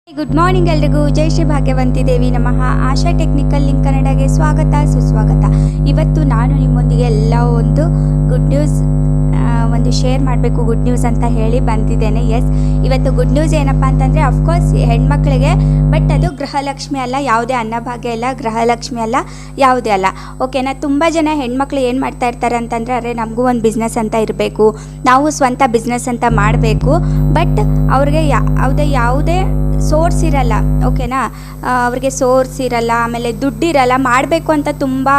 Good morning ಎಲ್ರಿಗೂ. ಜೈ ಶ್ರೀ ಭಾಗ್ಯವಂತಿ ದೇವಿ ನಮಃ. ಆಶಾ technical link ಕನ್ನಡಗೆ ಸ್ವಾಗತ ಸುಸ್ವಾಗತ. ಇವತ್ತು ನಾನು ನಿಮ್ಮೊಂದಿಗೆ ಎಲ್ಲ ಒಂದು ಗುಡ್ ನ್ಯೂಸ್ ಒಂದು ಶೇರ್ ಮಾಡಬೇಕು, ಗುಡ್ ನ್ಯೂಸ್ ಅಂತ ಹೇಳಿ ಬಂದಿದ್ದೇನೆ. ಇವತ್ತು ಗುಡ್ ನ್ಯೂಸ್ ಏನಪ್ಪ ಅಂತಂದರೆ ಅಫ್ಕೋರ್ಸ್ ಹೆಣ್ಮಕ್ಳಿಗೆ, ಬಟ್ ಅದು ಗೃಹಲಕ್ಷ್ಮಿ ಅಲ್ಲ, ಯಾವುದೇ ಅನ್ನಭಾಗ್ಯ ಇಲ್ಲ, ಗೃಹಲಕ್ಷ್ಮಿ ಅಲ್ಲ, ಯಾವುದೇ ಅಲ್ಲ. ಓಕೆನಾ. ತುಂಬ ಜನ ಹೆಣ್ಮಕ್ಳು ಏನು ಮಾಡ್ತಾ ಇರ್ತಾರೆ ಅಂತಂದರೆ, ಅರೆ ನಮಗೂ ಒಂದು ಬಿಸ್ನೆಸ್ ಅಂತ ಇರಬೇಕು, ನಾವು ಸ್ವಂತ ಬಿಸ್ನೆಸ್ ಅಂತ ಮಾಡಬೇಕು, ಬಟ್ ಅವ್ರಿಗೆ ಯಾವುದೇ ಸೋರ್ಸ್ ಇರಲ್ಲ. ಓಕೆನಾ. ಅವ್ರಿಗೆ ಸೋರ್ಸ್ ಇರಲ್ಲ, ಆಮೇಲೆ ದುಡ್ಡಿರಲ್ಲ, ಮಾಡಬೇಕು ಅಂತ ತುಂಬ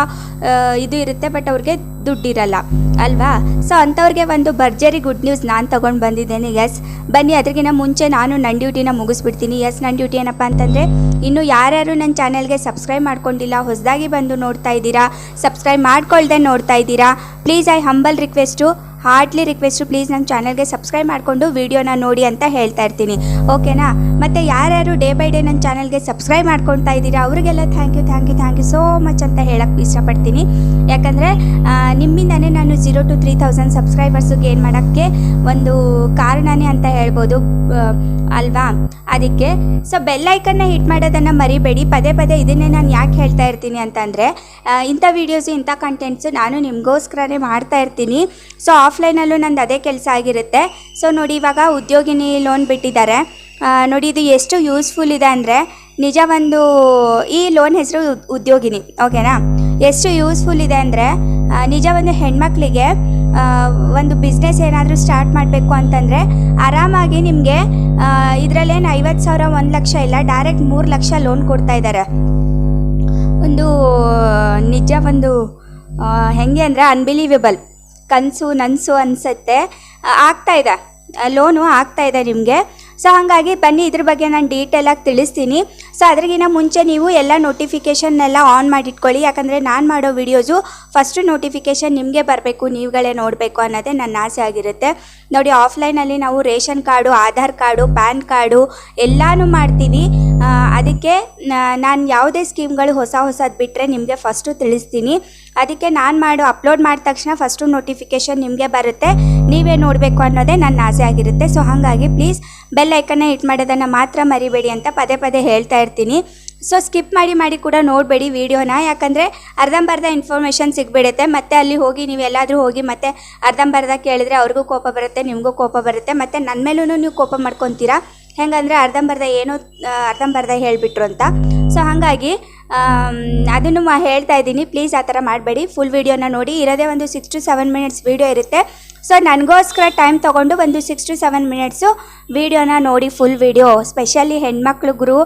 ಇದು ಇರುತ್ತೆ, ಬಟ್ ಅವ್ರಿಗೆ ದುಡ್ಡಿರಲ್ಲ ಅಲ್ವಾ. ಸೊ ಅಂಥವ್ರಿಗೆ ಒಂದು ಭರ್ಜರಿ ಗುಡ್ ನ್ಯೂಸ್ ನಾನು ತೊಗೊಂಡು ಬಂದಿದ್ದೇನೆ. ಬನ್ನಿ, ಅದ್ರಿಗಿಂತ ಮುಂಚೆ ನಾನು ನನ್ನ ಡ್ಯೂಟಿನ ಮುಗಿಸ್ಬಿಡ್ತೀನಿ. ನನ್ನ ಡ್ಯೂಟಿ ಏನಪ್ಪ ಅಂತಂದರೆ, ಇನ್ನು ಯಾರ್ಯಾರು ನನ್ನ ಚಾನೆಲ್ಗೆ ಸಬ್ಸ್ಕ್ರೈಬ್ ಮಾಡ್ಕೊಂಡಿಲ್ಲ, ಹೊಸದಾಗಿ ಬಂದು ನೋಡ್ತಾ ಇದ್ದೀರಾ, ಸಬ್ಸ್ಕ್ರೈಬ್ ಮಾಡ್ಕೊಳ್ದೆ ನೋಡ್ತಾ ಇದ್ದೀರಾ, please I humble request, hardly request, please ನನ್ನ ಚಾನಲ್ಗೆ ಸಬ್ಸ್ಕ್ರೈಬ್ ಮಾಡಿಕೊಂಡು ವೀಡಿಯೋನ ನೋಡಿ ಅಂತ ಹೇಳ್ತಾ ಇರ್ತೀನಿ. ಓಕೆನಾ. ಮತ್ತು ಯಾರ್ಯಾರು ಡೇ ಬೈ ಡೇ ನನ್ನ ಚಾನಲ್ಗೆ ಸಬ್ಸ್ಕ್ರೈಬ್ ಮಾಡ್ಕೊಳ್ತಾ ಇದ್ದೀರಾ ಅವರಿಗೆಲ್ಲ ಥ್ಯಾಂಕ್ ಯು ಸೋ ಮಚ್ ಅಂತ ಹೇಳೋಕ್ಕೆ ಇಷ್ಟಪಡ್ತೀನಿ. ಯಾಕಂದರೆ ನಿಮ್ಮಿಂದನೇ ನಾನು 0 to 3000 ಸಬ್ಸ್ಕ್ರೈಬರ್ಸು ಗೇನ್ ಮಾಡೋಕ್ಕೆ ಒಂದು ಕಾರಣನೇ ಅಂತ ಹೇಳ್ಬೋದು ಅಲ್ವಾ. ಅದಕ್ಕೆ ಸೊ ಬೆಲ್ ಐಕನ್ನ ಹಿಟ್ ಮಾಡೋದನ್ನು ಮರಿಬೇಡಿ. ಪದೇ ಇದನ್ನೇ ನಾನು ಯಾಕೆ ಹೇಳ್ತಾ ಇರ್ತೀನಿ ಅಂತಂದರೆ, ಇಂಥ ವೀಡಿಯೋಸು, ಇಂಥ ಕಂಟೆಂಟ್ಸು ನಾನು ನಿಮಗೋಸ್ಕರನೇ ಮಾಡ್ತಾ ಇರ್ತೀನಿ. ಸೊ ಆಫ್ಲೈನಲ್ಲೂ ನಂದು ಅದೇ ಕೆಲಸ ಆಗಿರುತ್ತೆ. ಸೊ ನೋಡಿ, ಇವಾಗ ಉದ್ಯೋಗಿನಿ ಲೋನ್ ಬಿಟ್ಟಿದ್ದಾರೆ ನೋಡಿ. ಇದು ಎಷ್ಟು ಯೂಸ್ಫುಲ್ ಇದೆ ಅಂದರೆ, ನಿಜ ಒಂದು ಈ ಲೋನ್ ಹೆಸರು ಉದ್ಯೋಗಿನಿ. ಓಕೆನಾ. ಎಷ್ಟು ಯೂಸ್ಫುಲ್ ಇದೆ ಅಂದರೆ, ನಿಜ ಒಂದು ಹೆಣ್ಮಕ್ಳಿಗೆ ಒಂದು ಬಿಸ್ನೆಸ್ ಏನಾದರೂ ಸ್ಟಾರ್ಟ್ ಮಾಡಬೇಕು ಅಂತಂದರೆ ಆರಾಮಾಗಿ ನಿಮಗೆ ಇದರಲ್ಲೇನು 50,000 1 ಲಕ್ಷ ಇಲ್ಲ, ಡೈರೆಕ್ಟ್ 3 ಲಕ್ಷ ಲೋನ್ ಕೊಡ್ತಾ ಇದ್ದಾರೆ. ಒಂದು ನಿಜ ಒಂದು ಹೆಂಗೆ ಅಂದರೆ ಅನ್ಬಿಲೀವೇಬಲ್, ಕನಸು ನನಸು ಅನಿಸುತ್ತೆ. ಆಗ್ತಾಯಿದೆ, ಲೋನು ಆಗ್ತಾಯಿದೆ ನಿಮಗೆ. ಸೊ ಹಾಗಾಗಿ ಬನ್ನಿ, ಇದ್ರ ಬಗ್ಗೆ ನಾನು ಡೀಟೇಲಾಗಿ ತಿಳಿಸ್ತೀನಿ. ಸೊ ಅದ್ರಿಗಿಂತ ಮುಂಚೆ ನೀವು ಎಲ್ಲ ನೋಟಿಫಿಕೇಷನ್ನೆಲ್ಲ ಆನ್ ಮಾಡಿಟ್ಕೊಳ್ಳಿ. ಯಾಕಂದರೆ ನಾನು ಮಾಡೋ ವೀಡಿಯೋಸು ಫಸ್ಟು ನೋಟಿಫಿಕೇಷನ್ ನಿಮಗೆ ಬರಬೇಕು, ನೀವುಗಳೇ ನೋಡಬೇಕು ಅನ್ನೋದೇ ನನ್ನ ಆಸೆ ಆಗಿರುತ್ತೆ. ನೋಡಿ, ಆಫ್ಲೈನಲ್ಲಿ ನಾವು ration card, Aadhaar card, PAN card ಎಲ್ಲನೂ ಮಾಡ್ತೀವಿ. ಅದಕ್ಕೆ ನಾನು ಯಾವುದೇ ಸ್ಕೀಮ್ಗಳು ಹೊಸದು ಬಿಟ್ಟರೆ ನಿಮಗೆ ಫಸ್ಟು ತಿಳಿಸ್ತೀನಿ. ಅದಕ್ಕೆ ನಾನು ಅಪ್ಲೋಡ್ ಮಾಡಿದ ತಕ್ಷಣ ಫಸ್ಟು ನೋಟಿಫಿಕೇಷನ್ ನಿಮಗೆ ಬರುತ್ತೆ, ನೀವೇ ನೋಡಬೇಕು ಅನ್ನೋದೇ ನನ್ನ ಆಸೆ ಆಗಿರುತ್ತೆ. ಸೊ ಹಾಗಾಗಿ ಪ್ಲೀಸ್ ಬೆಲ್ ಐಕನ್ನ ಹಿಟ್ ಮಾಡೋದನ್ನು ಮಾತ್ರ ಮರಿಬೇಡಿ ಅಂತ ಪದೇ ಹೇಳ್ತಾ ಇರ್ತೀನಿ. ಸೊ ಸ್ಕಿಪ್ ಮಾಡಿ ಕೂಡ ನೋಡಬೇಡಿ ವೀಡಿಯೋನ, ಯಾಕಂದರೆ ಅರ್ಧಂಬರ್ಧ ಇನ್ಫಾರ್ಮೇಷನ್ ಸಿಗ್ಬಿಡುತ್ತೆ. ಮತ್ತು ಅಲ್ಲಿ ಹೋಗಿ ನೀವು ಎಲ್ಲಾದರೂ ಹೋಗಿ ಮತ್ತೆ ಅರ್ಧಂಬರ್ಧ ಕೇಳಿದ್ರೆ ಅವ್ರಿಗೂ ಕೋಪ ಬರುತ್ತೆ, ನಿಮಗೂ ಕೋಪ ಬರುತ್ತೆ, ಮತ್ತು ನನ್ನ ಮೇಲೂ ನೀವು ಕೋಪ ಮಾಡ್ಕೊತೀರಾ. ಹೆಂಗಂದರೆ ಅರ್ಧಂಬರ್ಧ ಹೇಳಿಬಿಟ್ರು ಅಂತ. ಸೊ ಹಾಗಾಗಿ ಅದನ್ನು ಹೇಳ್ತಾ ಇದ್ದೀನಿ. ಪ್ಲೀಸ್ ಆ ಥರ ಮಾಡಬೇಡಿ. ಫುಲ್ ವೀಡಿಯೋನ ನೋಡಿ. ಇರೋದೇ ಒಂದು 6 to 7 minutes ವೀಡಿಯೋ ಇರುತ್ತೆ. ಸೊ ನನಗೋಸ್ಕರ ಟೈಮ್ ತೊಗೊಂಡು ಒಂದು 6 to 7 minutes ವೀಡಿಯೋನ ನೋಡಿ, ಫುಲ್ ವೀಡಿಯೋ. ಸ್ಪೆಷಲಿ ಹೆಣ್ಮಕ್ಳಿಗೂ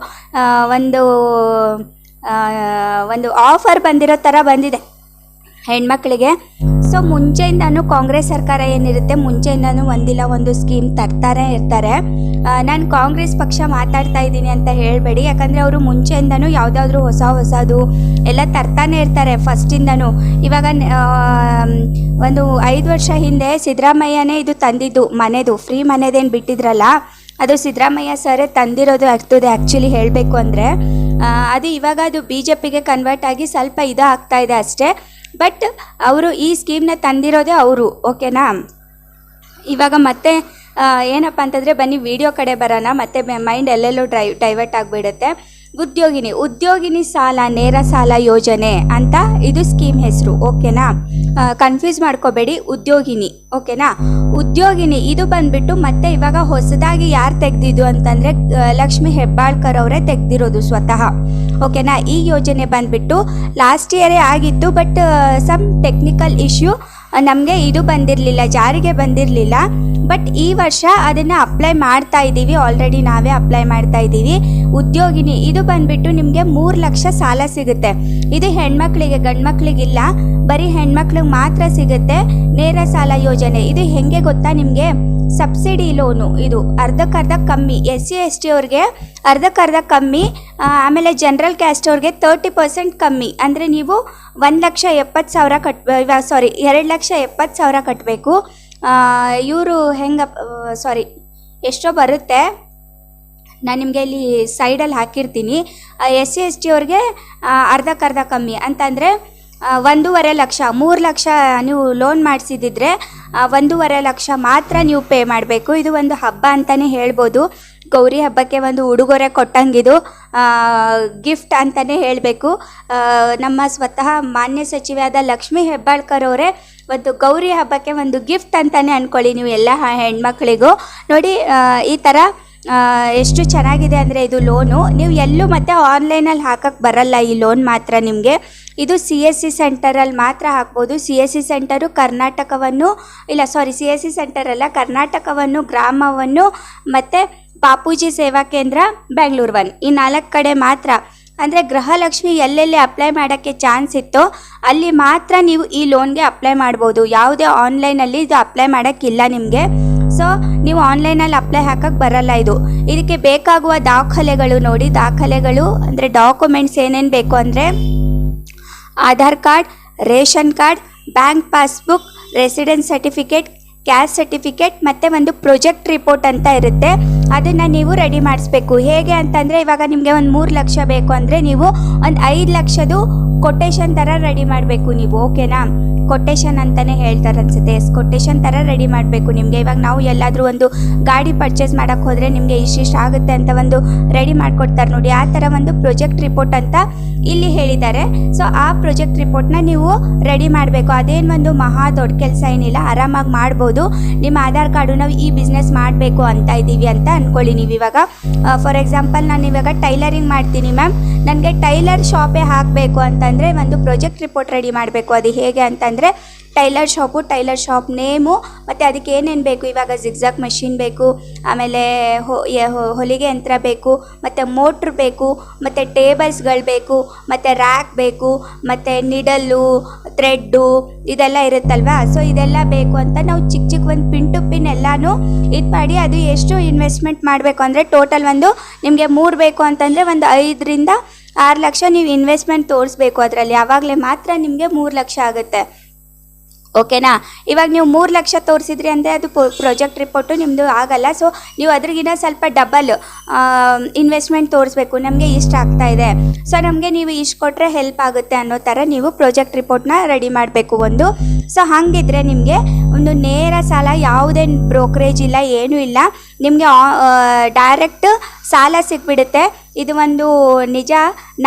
ಒಂದು ಆಫರ್ ಬಂದಿರೋ ಥರ ಬಂದಿದೆ ಹೆಣ್ಮಕ್ಳಿಗೆ. ಸೊ ಮುಂಚೆಯಿಂದನೂ ಕಾಂಗ್ರೆಸ್ ಸರ್ಕಾರ ಏನಿರುತ್ತೆ, ಮುಂಚೆಯಿಂದನೂ ಒಂದಿಲ್ಲ ಒಂದು ಸ್ಕೀಮ್ ತರ್ತಾರೆ ಇರ್ತಾರೆ. ನಾನು ಕಾಂಗ್ರೆಸ್ ಪಕ್ಷ ಮಾತಾಡ್ತಾ ಇದ್ದೀನಿ ಅಂತ ಹೇಳಬೇಡಿ, ಯಾಕಂದರೆ ಅವರು ಮುಂಚೆಯಿಂದನೂ ಯಾವುದಾದ್ರೂ ಹೊಸದು ಎಲ್ಲ ತರ್ತಾನೆ ಇರ್ತಾರೆ ಫಸ್ಟಿಂದನೂ. ಇವಾಗ ಒಂದು 5 ವರ್ಷ ಹಿಂದೆ ಸಿದ್ದರಾಮಯ್ಯನೇ ಇದು ತಂದಿದ್ದು, ಮನೆದು ಫ್ರೀ ಮನೆದೇನು ಬಿಟ್ಟಿದ್ರಲ್ಲ, ಅದು ಸಿದ್ದರಾಮಯ್ಯ ಸರೇ ತಂದಿರೋದು ಆಗ್ತದೆ ಆ್ಯಕ್ಚುಲಿ ಹೇಳಬೇಕು ಅಂದರೆ. ಅದು ಇವಾಗ ಅದು BJPಗೆ ಕನ್ವರ್ಟ್ ಆಗಿ ಸ್ವಲ್ಪ ಇದು ಆಗ್ತಾ ಇದೆ ಅಷ್ಟೇ. ಬಟ್ ಅವರು ಈ ಸ್ಕೀಮ್ನ ತಂದಿರೋದೇ ಅವರು. ಓಕೆನಾ. ಇವಾಗ ಮತ್ತೆ ಏನಪ್ಪ ಅಂತಂದರೆ, ಬನ್ನಿ ವಿಡಿಯೋ ಕಡೆ ಬರೋಣ, ಮತ್ತೆ ಮೈಂಡ್ ಎಲ್ಲೆಲ್ಲೋ ಡೈವರ್ಟ್ ಆಗಿಬಿಡುತ್ತೆ. ಉದ್ಯೋಗಿನಿ ಸಾಲ, ನೇರ ಸಾಲ ಯೋಜನೆ ಅಂತ ಇದು ಸ್ಕೀಮ್ ಹೆಸರು. ಓಕೆನಾ. ಕನ್ಫ್ಯೂಸ್ ಮಾಡ್ಕೋಬೇಡಿ. ಉದ್ಯೋಗಿನಿ. ಓಕೆನಾ. ಉದ್ಯೋಗಿನಿ ಇದು ಬಂದುಬಿಟ್ಟು ಮತ್ತೆ ಇವಾಗ ಹೊಸದಾಗಿ ಯಾರು ತೆಗೆದಿದ್ದು ಅಂತಂದರೆ, ಲಕ್ಷ್ಮಿ ಹೆಬ್ಬಾಳ್ಕರ್ ಅವರೇ ತೆಗೆದಿರೋದು ಸ್ವತಃ. ಓಕೆನಾ. ಈ ಯೋಜನೆ ಬಂದುಬಿಟ್ಟು ಲಾಸ್ಟ್ ಇಯರೇ ಆಗಿತ್ತು, ಬಟ್ ಸಮ್ ಟೆಕ್ನಿಕಲ್ ಇಶ್ಯೂ ನಮಗೆ ಇದು ಬಂದಿರಲಿಲ್ಲ, ಜಾರಿಗೆ ಬಂದಿರಲಿಲ್ಲ. ಬಟ್ ಈ ವರ್ಷ ಅದನ್ನು ಅಪ್ಲೈ ಮಾಡ್ತಾ ಇದ್ದೀವಿ, ಆಲ್ರೆಡಿ ನಾವೇ ಅಪ್ಲೈ ಮಾಡ್ತಾ ಇದ್ದೀವಿ. ಉದ್ಯೋಗಿನಿ ಇದು ಬಂದುಬಿಟ್ಟು ನಿಮಗೆ 3 ಲಕ್ಷ ಸಾಲ ಸಿಗುತ್ತೆ. ಇದು ಹೆಣ್ಮಕ್ಳಿಗೆ, ಗಂಡು ಮಕ್ಳಿಗಿಲ್ಲ, ಬರೀ ಹೆಣ್ಮಕ್ಳಿಗೆ ಮಾತ್ರ ಸಿಗುತ್ತೆ. ನೇರ ಸಾಲ ಯೋಜನೆ ಇದು ಹೆಂಗೆ ಗೊತ್ತಾ ನಿಮಗೆ? Subsidy loan. ಇದು ಅರ್ಧಕ್ಕರ್ಧ ಕಮ್ಮಿ. SC ST ಅವ್ರಿಗೆ ಅರ್ಧಕ್ಕರ್ಧ ಕಮ್ಮಿ, ಆಮೇಲೆ ಜನರಲ್ ಕ್ಯಾಸ್ಟ್ ಅವ್ರಿಗೆ 30% ಕಮ್ಮಿ. ಅಂದರೆ ನೀವು 1,70,000 2,70,000 ಕಟ್ಟಬೇಕು. ಇವರು ಎಷ್ಟೋ ಬರುತ್ತೆ, ನಾನು ನಿಮಗೆ ಇಲ್ಲಿ ಸೈಡಲ್ಲಿ ಹಾಕಿರ್ತೀನಿ. SC ST ಅವ್ರಿಗೆ ಅರ್ಧಕ್ಕರ್ಧ ಕಮ್ಮಿ ಅಂತಂದರೆ 1.5 ಲಕ್ಷ, 3 ಲಕ್ಷ ನೀವು ಲೋನ್ ಮಾಡಿಸಿದ್ರೆ 1.5 ಲಕ್ಷ ಮಾತ್ರ ನೀವು ಪೇ ಮಾಡಬೇಕು. ಇದು ಒಂದು ಹಬ್ಬ ಅಂತಲೇ ಹೇಳ್ಬೋದು. ಗೌರಿ ಹಬ್ಬಕ್ಕೆ ಒಂದು ಉಡುಗೊರೆ ಕೊಟ್ಟಂಗಿದು ಗಿಫ್ಟ್ ಅಂತಲೇ ಹೇಳಬೇಕು. ನಮ್ಮ ಸ್ವತಃ ಮಾನ್ಯ ಸಚಿವೆಯಾದ ಲಕ್ಷ್ಮೀ ಹೆಬ್ಬಾಳ್ಕರ್ ಅವರೇ ಒಂದು ಗೌರಿ ಹಬ್ಬಕ್ಕೆ ಒಂದು ಗಿಫ್ಟ್ ಅಂತಲೇ ಅಂದ್ಕೊಳ್ಳಿ ನೀವು ಎಲ್ಲ ಹೆಣ್ಮಕ್ಳಿಗೂ. ನೋಡಿ ಈ ಥರ ಎಷ್ಟು ಚೆನ್ನಾಗಿದೆ ಅಂದರೆ ಇದು ಲೋನು ನೀವು ಎಲ್ಲೂ ಮತ್ತೆ ಆನ್ಲೈನಲ್ಲಿ ಹಾಕಕ್ಕೆ ಬರಲ್ಲ. ಈ ಲೋನ್ ಮಾತ್ರ ನಿಮಗೆ ಇದು CSC ಸೆಂಟರಲ್ಲಿ ಮಾತ್ರ ಹಾಕ್ಬೋದು. CSC ಸೆಂಟರು ಕರ್ನಾಟಕವನ್ನು CSC ಸೆಂಟರ್ ಅಲ್ಲ, ಕರ್ನಾಟಕವನ್ನು, ಗ್ರಾಮವನ್ನು ಮತ್ತು ಬಾಪೂಜಿ ಸೇವಾ ಕೇಂದ್ರ ಬೆಂಗಳೂರು 1 ಈ 4 ಕಡೆ ಮಾತ್ರ. ಅಂದರೆ ಗೃಹಲಕ್ಷ್ಮಿ ಎಲ್ಲೆಲ್ಲಿ ಅಪ್ಲೈ ಮಾಡೋಕ್ಕೆ ಚಾನ್ಸ್ ಇತ್ತೋ ಅಲ್ಲಿ ಮಾತ್ರ ನೀವು ಈ ಲೋನ್ಗೆ ಅಪ್ಲೈ ಮಾಡ್ಬೋದು. ಯಾವುದೇ ಆನ್ಲೈನಲ್ಲಿ ಇದು ಅಪ್ಲೈ ಮಾಡೋಕ್ಕಿಲ್ಲ ನಿಮಗೆ. ಸೊ ನೀವು ಆನ್ಲೈನಲ್ಲಿ ಅಪ್ಲೈ ಹಾಕಕ್ಕೆ ಬರಲ್ಲ. ಇದಕ್ಕೆ ಬೇಕಾಗುವ ದಾಖಲೆಗಳು ನೋಡಿ, ದಾಖಲೆಗಳು ಅಂದರೆ ಡಾಕ್ಯುಮೆಂಟ್ಸ್ ಏನೇನು ಬೇಕು ಅಂದರೆ Aadhaar card, ration card, bank passbook, residence certificate, caste certificate ಮತ್ತು ಒಂದು ಪ್ರೊಜೆಕ್ಟ್ ರಿಪೋರ್ಟ್ ಅಂತ ಇರುತ್ತೆ. ಅದನ್ನು ನೀವು ರೆಡಿ ಮಾಡಿಸ್ಬೇಕು. ಹೇಗೆ ಅಂತಂದರೆ ಇವಾಗ ನಿಮಗೆ ಒಂದು 3 ಲಕ್ಷ ಬೇಕು ಅಂದರೆ ನೀವು ಒಂದು 5 ಲಕ್ಷದ್ದು ಕೊಟೇಶನ್ ಥರ ರೆಡಿ ಮಾಡಬೇಕು ನೀವು. ಓಕೆನಾ? ಕೊಟೇಶನ್ ಅಂತಲೇ ಹೇಳ್ತಾರೆ ಅನಿಸುತ್ತೆ. ಕೊಟೇಶನ್ ಥರ ರೆಡಿ ಮಾಡಬೇಕು ನಿಮಗೆ. ಇವಾಗ ನಾವು ಎಲ್ಲಾದರೂ ಒಂದು ಗಾಡಿ ಪರ್ಚೇಸ್ ಮಾಡೋಕ್ಕೆ ಹೋದರೆ ನಿಮಗೆ ಇಷ್ಟಿಷ್ಟು ಆಗುತ್ತೆ ಅಂತ ಒಂದು ರೆಡಿ ಮಾಡಿಕೊಡ್ತಾರೆ ನೋಡಿ, ಆ ಥರ ಒಂದು ಪ್ರೊಜೆಕ್ಟ್ ರಿಪೋರ್ಟ್ ಅಂತ ಇಲ್ಲಿ ಹೇಳಿದ್ದಾರೆ. ಸೊ ಆ ಪ್ರೊಜೆಕ್ಟ್ ರಿಪೋರ್ಟ್ನ ನೀವು ರೆಡಿ ಮಾಡಬೇಕು. ಅದೇನು ಒಂದು ಮಹಾ ದೊಡ್ಡ ಕೆಲಸ ಏನಿಲ್ಲ, ಆರಾಮಾಗಿ ಮಾಡ್ಬೋದು. ನಿಮ್ಮ ಆಧಾರ್ ಕಾರ್ಡು ನಾವು ಈ ಬಿಸ್ನೆಸ್ ಮಾಡಬೇಕು ಅಂತ ಇದ್ದೀವಿ ಅಂತ ಅಂದ್ಕೊಳ್ಳಿ ನೀವು. ಇವಾಗ ಫಾರ್ ಎಕ್ಸಾಂಪಲ್ ನಾನು ಇವಾಗ ಟೈಲರಿಂಗ್ ಮಾಡ್ತೀನಿ ಮ್ಯಾಮ್, ನನಗೆ ಟೈಲರ್ ಶಾಪೇ ಹಾಕಬೇಕು ಅಂತಂದರೆ ಒಂದು ಪ್ರೊಜೆಕ್ಟ್ ರಿಪೋರ್ಟ್ ರೆಡಿ ಮಾಡಬೇಕು. ಅದು ಹೇಗೆ ಅಂತಂದರೆ ಟೈಲರ್ ಶಾಪ್ ನೇಮು ಮತ್ತು ಅದಕ್ಕೆ ಏನೇನು ಬೇಕು. ಇವಾಗ ಜಿಗ್ಜಾಗ್ ಮಷಿನ್ ಬೇಕು, ಆಮೇಲೆ ಹೊಲಿಗೆ ಯಂತ್ರ ಬೇಕು, ಮತ್ತು ಮೋಟ್ರ್ ಬೇಕು, ಮತ್ತು ಟೇಬಲ್ಸ್ಗಳು ಬೇಕು, ಮತ್ತು ರ್ಯಾಕ್ ಬೇಕು, ಮತ್ತು ನಿಡಲ್ಲು, ಥ್ರೆಡ್ಡು ಇದೆಲ್ಲ ಇರುತ್ತಲ್ವ. ಸೊ ಇದೆಲ್ಲ ಬೇಕು ಅಂತ ನಾವು ಚಿಕ್ಕ ಒಂದು ಪಿನ್ ಟು ಪಿನ್ ಎಲ್ಲನೂ ಇದು ಮಾಡಿ ಅದು ಎಷ್ಟು ಇನ್ವೆಸ್ಟ್ಮೆಂಟ್ ಮಾಡಬೇಕು ಅಂದರೆ ಟೋಟಲ್ ಒಂದು ನಿಮಗೆ 3 ಬೇಕು ಅಂತಂದರೆ ಒಂದು 5 ರಿಂದ 6 ಲಕ್ಷ ನೀವು ಇನ್ವೆಸ್ಟ್ಮೆಂಟ್ ತೋರಿಸ್ಬೇಕು ಅದರಲ್ಲಿ. ಆವಾಗಲೇ ಮಾತ್ರ ನಿಮಗೆ 3 ಲಕ್ಷ ಆಗುತ್ತೆ. ಓಕೆನಾ? ಇವಾಗ ನೀವು 3 ಲಕ್ಷ ತೋರಿಸಿದ್ರಿ ಅಂದರೆ ಅದು ಪ್ರೊಜೆಕ್ಟ್ ರಿಪೋರ್ಟು ನಿಮ್ಮದು ಆಗಲ್ಲ. ಸೊ ನೀವು ಅದ್ರಿಗಿಂತ ಸ್ವಲ್ಪ ಡಬಲ್ ಇನ್ವೆಸ್ಟ್ಮೆಂಟ್ ತೋರಿಸ್ಬೇಕು. ನಮಗೆ ಇಷ್ಟು ಆಗ್ತಾಯಿದೆ, ಸೊ ನಮಗೆ ನೀವು ಇಷ್ಟು ಕೊಟ್ಟರೆ ಹೆಲ್ಪ್ ಆಗುತ್ತೆ ಅನ್ನೋ ಥರ ನೀವು ಪ್ರೊಜೆಕ್ಟ್ ರಿಪೋರ್ಟ್ನ ರೆಡಿ ಮಾಡಬೇಕು ಒಂದು. ಸೊ ಹಾಗಿದ್ರೆ ನಿಮಗೆ ಒಂದು ನೇರ ಸಾಲ, ಯಾವುದೇ ಬ್ರೋಕರೇಜ್ ಇಲ್ಲ, ಏನೂ ಇಲ್ಲ, ನಿಮಗೆ ಡೈರೆಕ್ಟ್ ಸಾಲ ಸಿಕ್ಬಿಡುತ್ತೆ. ಇದು ಒಂದು ನಿಜ.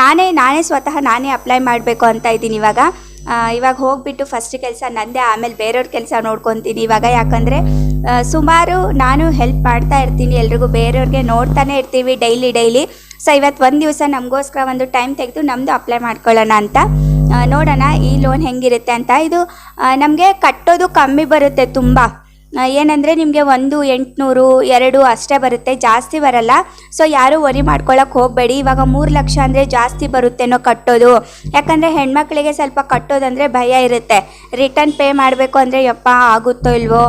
ನಾನೇ ಸ್ವತಃ ಅಪ್ಲೈ ಮಾಡಬೇಕು ಅಂತ ಇದ್ದೀನಿ ಇವಾಗ ಹೋಗ್ಬಿಟ್ಟು ಫಸ್ಟ್ ಕೆಲಸ ನಂದೇ, ಆಮೇಲೆ ಬೇರೆಯವ್ರ ಕೆಲಸ ನೋಡ್ಕೊತೀನಿ ಇವಾಗ. ಯಾಕಂದರೆ ಸುಮಾರು ನಾನು ಹೆಲ್ಪ್ ಮಾಡ್ತಾ ಇರ್ತೀನಿ ಎಲ್ರಿಗೂ, ಬೇರೆಯವ್ರಿಗೆ ನೋಡ್ತಾನೆ ಇರ್ತೀವಿ ಡೈಲಿ. ಸೊ ಇವತ್ತು ಒಂದು ದಿವಸ ನಮಗೋಸ್ಕರ ಒಂದು ಟೈಮ್ ತೆಗೆದು ನಮ್ಮದು ಅಪ್ಲೈ ಮಾಡ್ಕೊಳ್ಳೋಣ ಅಂತ. ನೋಡೋಣ ಈ ಲೋನ್ ಹೆಂಗಿರುತ್ತೆ ಅಂತ. ಇದು ನಮಗೆ ಕಟ್ಟೋದು ಕಮ್ಮಿ ಬರುತ್ತೆ ತುಂಬ. ಏನಂದರೆ ನಿಮಗೆ 1,800 2 ಅಷ್ಟೇ ಬರುತ್ತೆ, ಜಾಸ್ತಿ ಬರಲ್ಲ. ಸೊ ಯಾರೂ ವರಿ ಮಾಡ್ಕೊಳ್ಳೋಕೆ ಹೋಗಬೇಡಿ. ಇವಾಗ 3 ಲಕ್ಷ ಅಂದರೆ ಜಾಸ್ತಿ ಬರುತ್ತೇನೋ ಕಟ್ಟೋದು. ಯಾಕಂದರೆ ಹೆಣ್ಮಕ್ಳಿಗೆ ಸ್ವಲ್ಪ ಕಟ್ಟೋದಂದರೆ ಭಯ ಇರುತ್ತೆ. ರಿಟರ್ನ್ ಪೇ ಮಾಡಬೇಕು ಅಂದರೆ ಯಪ್ಪ ಆಗುತ್ತೋ ಇಲ್ವೋ,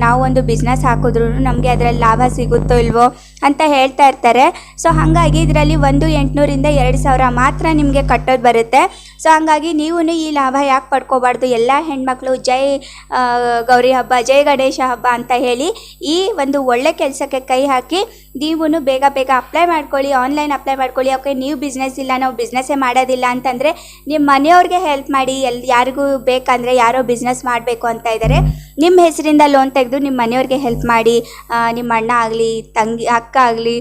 ನಾವು ಒಂದು ಬಿಸ್ನೆಸ್ ಹಾಕಿದ್ರು ನಮಗೆ ಅದರಲ್ಲಿ ಲಾಭ ಸಿಗುತ್ತೋ ಇಲ್ವೋ ಅಂತ ಹೇಳ್ತಾ ಇರ್ತಾರೆ. ಸೊ ಹಾಗಾಗಿ ಇದರಲ್ಲಿ 1,800 ರಿಂದ 2,000 ಮಾತ್ರ ನಿಮಗೆ ಕಟ್ಟೋದು ಬರುತ್ತೆ. ಸೊ ಹಾಗಾಗಿ ನೀವು ಈ ಲಾಭ ಯಾಕೆ ಪಡ್ಕೋಬಾರ್ದು? ಎಲ್ಲ ಹೆಣ್ಮಕ್ಳು ಜೈ ಗೌರಿ ಹಬ್ಬ, ಜೈ ಗಣೇಶ ಹಬ್ಬ ಅಂತ ಹೇಳಿ ಈ ಒಂದು ಒಳ್ಳೆ ಕೆಲಸಕ್ಕೆ ಕೈ ಹಾಕಿ ನೀವು ಬೇಗ ಅಪ್ಲೈ ಮಾಡ್ಕೊಳ್ಳಿ, ಆನ್ಲೈನ್ ಅಪ್ಲೈ ಮಾಡ್ಕೊಳ್ಳಿ. ಓಕೆ, ನೀವು ಬಿಸ್ನೆಸ್ ಇಲ್ಲ, ನಾವು ಬಿಸ್ನೆಸ್ಸೇ ಮಾಡೋದಿಲ್ಲ ಅಂತಂದರೆ ನಿಮ್ಮ ಮನೆಯವ್ರಿಗೆ ಹೆಲ್ಪ್ ಮಾಡಿ. ಯಾರಿಗೂ ಬೇಕಂದರೆ ಯಾರೋ ಬಿಸ್ನೆಸ್ ಮಾಡಬೇಕು ಅಂತ ಇದ್ದಾರೆ, ನಿಮ್ಮ ಹೆಸರಿಂದ ಲೋನ್ ತೆಗೆದು ನಿಮ್ಮ ಮನೆಯವ್ರಿಗೆ ಹೆಲ್ಪ್ ಮಾಡಿ. ನಿಮ್ಮ ಅಣ್ಣ ಆಗಲಿ, ತಂಗಿ, ಅಕ್ಕ ಆಗಲಿ,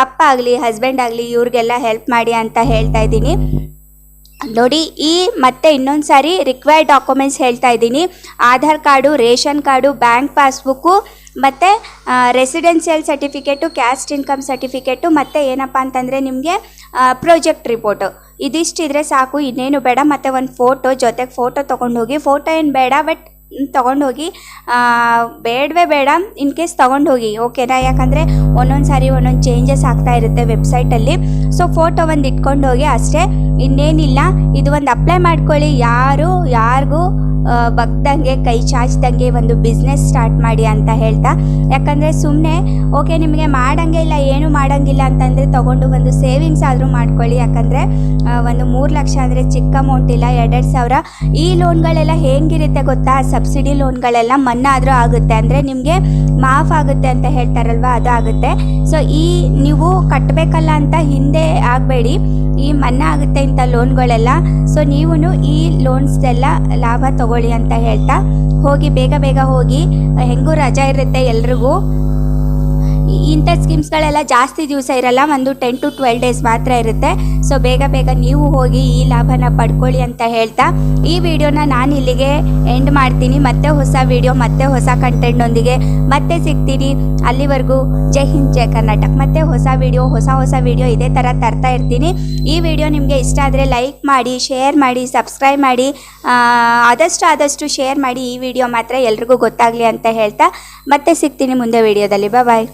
ಅಪ್ಪ ಆಗಲಿ, ಹಸ್ಬೆಂಡ್ ಆಗಲಿ, ಇವ್ರಿಗೆಲ್ಲ ಹೆಲ್ಪ್ ಮಾಡಿ ಅಂತ ಹೇಳ್ತಾ ಇದ್ದೀನಿ ನೋಡಿ. ಮತ್ತೆ ಇನ್ನೊಂದು ಸಾರಿ ರಿಕ್ವೈರ್ಡ್ ಡಾಕ್ಯುಮೆಂಟ್ಸ್ ಹೇಳ್ತಾ ಇದ್ದೀನಿ. Aadhaar card, ration card, bank passbook, ಮತ್ತು residential certificate, caste income certificate, ಮತ್ತು ಏನಪ್ಪ ಅಂತಂದರೆ ನಿಮಗೆ ಪ್ರೊಜೆಕ್ಟ್ ರಿಪೋರ್ಟು. ಇದಿಷ್ಟಿದ್ರೆ ಸಾಕು, ಇನ್ನೇನು ಬೇಡ. ಮತ್ತು ಒಂದು ಫೋಟೋ ಜೊತೆಗೆ ಫೋಟೋ ತೊಗೊಂಡೋಗಿ. ಫೋಟೋ ಏನು ಬೇಡ, ಬಟ್ ತೊಗೊಂಡೋಗಿ, ಬೇಡವೇ ಬೇಡ, ಇನ್ ಕೇಸ್ ತೊಗೊಂಡೋಗಿ. ಓಕೆನಾ? ಯಾಕಂದರೆ ಒಂದೊಂದು ಸಾರಿ ಒಂದೊಂದು ಚೇಂಜಸ್ ಆಗ್ತಾ ಇರುತ್ತೆ ವೆಬ್ಸೈಟಲ್ಲಿ. ಸೊ ಫೋಟೋ ಒಂದು ಇಟ್ಕೊಂಡೋಗಿ ಅಷ್ಟೇ, ಇನ್ನೇನಿಲ್ಲ. ಇದು ಒಂದು ಅಪ್ಲೈ ಮಾಡ್ಕೊಳ್ಳಿ. ಯಾರಿಗೂ ಬಗ್ದಂಗೆ, ಕೈ ಚಾಚ್ದಂಗೆ ಒಂದು ಬಿಸ್ನೆಸ್ ಸ್ಟಾರ್ಟ್ ಮಾಡಿ ಅಂತ ಹೇಳ್ತಾ. ಯಾಕಂದರೆ ಸುಮ್ಮನೆ ಓಕೆ ನಿಮಗೆ ಮಾಡೋಂಗೆ ಇಲ್ಲ, ಏನು ಮಾಡೋಂಗಿಲ್ಲ ಅಂತಂದರೆ ತೊಗೊಂಡು ಒಂದು ಸೇವಿಂಗ್ಸ್ ಆದರೂ ಮಾಡ್ಕೊಳ್ಳಿ. ಯಾಕಂದರೆ ಒಂದು 3 ಲಕ್ಷ ಅಂದರೆ ಚಿಕ್ಕ ಅಮೌಂಟ್ ಇಲ್ಲ. 2,000 ಈ ಲೋನ್ಗಳೆಲ್ಲ ಹೇಗಿರುತ್ತೆ ಗೊತ್ತಾ? ಸಬ್ಸಿಡಿ ಲೋನ್ಗಳೆಲ್ಲ ಮನ್ನಾ ಆದರೂ ಆಗುತ್ತೆ, ಅಂದರೆ ನಿಮಗೆ ಮಾಫ್ ಆಗುತ್ತೆ ಅಂತ ಹೇಳ್ತಾರಲ್ವ, ಅದು ಆಗುತ್ತೆ. ಸೊ ನೀವು ಕಟ್ಟಬೇಕಲ್ಲ ಅಂತ ಹಿಂದೆ ಆಗಬೇಡಿ, ಈ ಮನ್ನಾ ಆಗುತ್ತೆ ಇಂಥ ಲೋನ್ಗಳೆಲ್ಲ. ಸೊ ನೀವು ಈ ಲೋನ್ಸ್ದೆಲ್ಲ ಲಾಭ ತಗೊಳ್ಳಿ ಅಂತ ಹೇಳ್ತಾ ಹೋಗಿ, ಬೇಗ ಹೋಗಿ. ಹೆಂಗೂ ರಜಾ ಇರುತ್ತೆ ಎಲ್ರಿಗೂ. ಇಂಥ ಸ್ಕೀಮ್ಸ್ಗಳೆಲ್ಲ ಜಾಸ್ತಿ ದಿವಸ ಇರಲ್ಲ, ಒಂದು 10 to 12 ಡೇಸ್ ಮಾತ್ರ ಇರುತ್ತೆ. ಸೊ ಬೇಗ ನೀವು ಹೋಗಿ ಈ ಲಾಭನ ಪಡ್ಕೊಳ್ಳಿ ಅಂತ ಹೇಳ್ತಾ ಈ ವಿಡಿಯೋನ ನಾನು ಇಲ್ಲಿಗೆ ಎಂಡ್ ಮಾಡ್ತೀನಿ. ಮತ್ತೆ ಹೊಸ ವಿಡಿಯೋ ಮತ್ತೆ ಹೊಸ ಕಂಟೆಂಟ್ನೊಂದಿಗೆ ಮತ್ತೆ ಸಿಗ್ತೀನಿ. ಅಲ್ಲಿವರೆಗೂ ಜೈ ಹಿಂದ್ ಜೈ ಕರ್ನಾಟಕ. ಮತ್ತೆ ಹೊಸ ವಿಡಿಯೋ ಇದೇ ಥರ ತರ್ತಾ ಇರ್ತೀನಿ. ಈ ವಿಡಿಯೋ ನಿಮಗೆ ಇಷ್ಟ ಆದರೆ ಲೈಕ್ ಮಾಡಿ, ಶೇರ್ ಮಾಡಿ, ಸಬ್ಸ್ಕ್ರೈಬ್ ಮಾಡಿ, ಆದಷ್ಟು ಶೇರ್ ಮಾಡಿ. ಈ ವಿಡಿಯೋ ಮಾತ್ರ ಎಲ್ರಿಗೂ ಗೊತ್ತಾಗಲಿ ಅಂತ ಹೇಳ್ತಾ ಮತ್ತೆ ಸಿಗ್ತೀನಿ ಮುಂದೆ ವಿಡಿಯೋದಲ್ಲಿ. ಬಾಯ್.